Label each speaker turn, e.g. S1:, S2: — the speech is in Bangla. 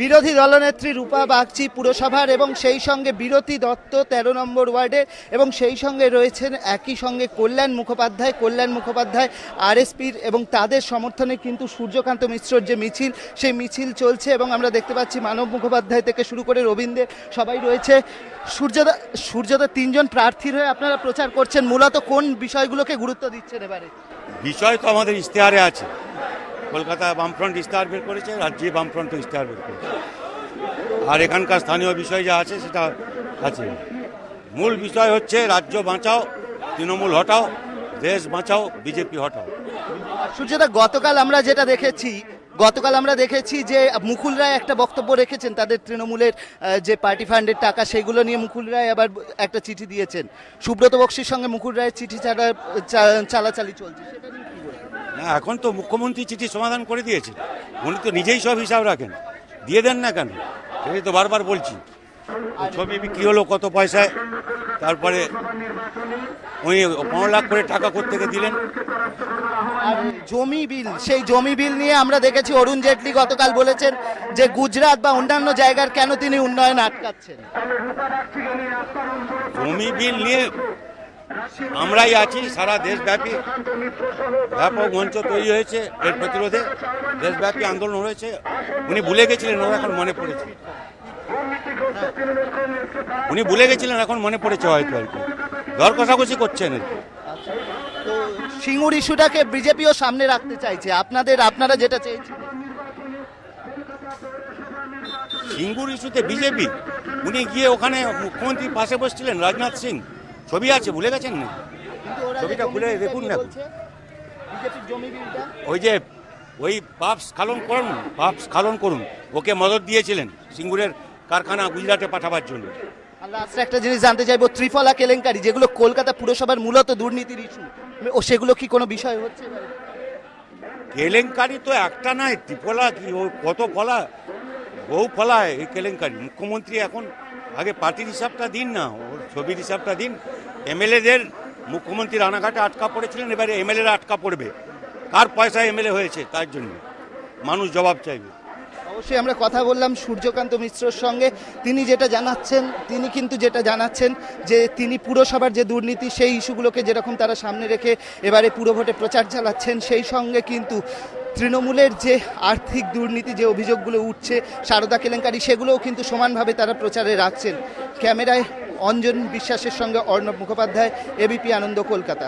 S1: বিরোধী দলনেত্রী রূপা বাগচি পুরসভার এবং সেই সঙ্গে বিরতি দত্ত ১৩ নম্বর ওয়ার্ডে এবং সেই সঙ্গে রয়েছেন একই সঙ্গে কল্যাণ মুখোপাধ্যায় আরএসপির এবং তাদের সমর্থনে কিন্তু সূর্যকান্ত মিশ্রর যে মিছিল সেই মিছিল চলছে এবং আমরা দেখতে পাচ্ছি মানব মুখোপাধ্যায় থেকে শুরু করে রবীন্দ্র সবাই রয়েছে। সূর্যদা তিনজন প্রার্থীর হয়ে আপনারা প্রচার করছেন, মূলত কোন বিষয়গুলোকে গুরুত্ব দিচ্ছেন এবারে?
S2: বিষয় তো আমাদের ইশতেহারে আছে, কলকাতা বামফ্রন্ট ইশতেহার বের করেছে, রাজ্যে বামফ্রন্ট ইশতেহার বের করেছে, আর এখানকার স্থানীয় বিষয় যা আছে সেটা আছে। মূল বিষয় হচ্ছে রাজ্য বাঁচাও, তৃণমূল হটাও, দেশ বাঁচাও, বিজেপি হটাও।
S1: সূর্যদা, গতকাল আমরা দেখেছি যে মুকুল রায় একটা বক্তব্য রেখেছেন, তাদের তৃণমূলের যে পার্টি ফান্ডের টাকা সেগুলো নিয়ে মুকুল রায় আবার একটা চিঠি দিয়েছেন। সুব্রত বক্সির সঙ্গে মুকুল রায়ের চিঠি চালাচালি চলছে, সেটা নিয়ে কি বলবেন?
S2: না, এখন তো মুখ্যমন্ত্রী চিঠি সমাধান করে দিয়েছে, উনি তো নিজেই সব হিসাব রাখেন, দিয়ে দেন না কেন? সেটাই তো বারবার বলছি। ছবি বিক্রি হলো কত পয়সায়, তারপরে উনি 15 লাখ করে টাকা কোত্থেকে দিলেন।
S1: আর সেই জমি বিল নিয়ে আমরা দেখেছি অরুণ জেটলি গতকাল বলেছেন যে গুজরাট বা অন্যান্য জায়গার কেন তিনি উন্নয়ন আটকাচ্ছেন।
S2: জমি বিল নিয়ে আমরাই আছি, সারা দেশব্যাপী ব্যাপক মঞ্চ তৈরি হয়েছে, এর প্রতিরোধে দেশব্যাপী আন্দোলন হয়েছে। উনি ভুলে গেছিলেন, ওরা এখন মনে পড়েছে, উনি ভুলে গেছিলেন, এখন মনে পড়েছে হয়তো, আর কি দর কষাকষি করছেন।
S1: তো সিঙ্গুর ইস্যুটাকে বিজেপিও সামনে রাখতে চাইছে, আপনারা যেটা চাইছেন
S2: সিঙ্গুর ইস্যুতে বিজেপি, উনি গিয়ে ওখানে মুখ্যমন্ত্রীর পাশে বসছিলেন, রাজনাথ সিং, ছবি আছে, ভুলে গেছেন না? ছবিটা খুলে দেখুন না, ওই পাপ স্খলন করুন ওকে মদত দিয়েছিলেন সিঙ্গুরের কারখানা গুজরাটে পাঠাবার জন্য।
S1: একটা জিনিস জানতে চাইবো, ত্রিফলা কেলেঙ্কারি যেগুলো কলকাতা পুরসভার মূলত দুর্নীতির ইস্যু, সেগুলো কি কোনো বিষয় হচ্ছে?
S2: কেলেঙ্কারি তো একটা নয়, ত্রিফলা কি কত ফলা, বহু ফলায় এই কেলেঙ্কারি। মুখ্যমন্ত্রী এখন আগে পার্টির হিসাবটা দিন না, ওর ছবির হিসাবটা দিন। এমএলএদের মুখ্যমন্ত্রী রানাঘাটে আটকা পড়েছিলেন, এবারে এমএলএরা আটকা পড়বে, কার পয়সা এমএলএ হয়েছে তার জন্য মানুষ জবাব চাইবে।
S1: অবশ্যই আমরা কথা বললাম সূর্যকান্ত মিশ্রর সঙ্গে, তিনি কিন্তু যেটা জানাচ্ছেন যে তিনি পুরসভার যে দুর্নীতি সেই ইস্যুগুলোকে যেরকম তারা সামনে রেখে এবারে পুরভোটে প্রচার চালাচ্ছেন, সেই সঙ্গে কিন্তু তৃণমূলের যে আর্থিক দুর্নীতি যে অভিযোগগুলো উঠছে, সারদা কেলেঙ্কারি, সেগুলোও কিন্তু সমানভাবে তারা প্রচারে রাখছেন। ক্যামেরায় অঞ্জন বিশ্বাসের সঙ্গে অর্ণব মুখোপাধ্যায়, এবিপি আনন্দ, কলকাতা।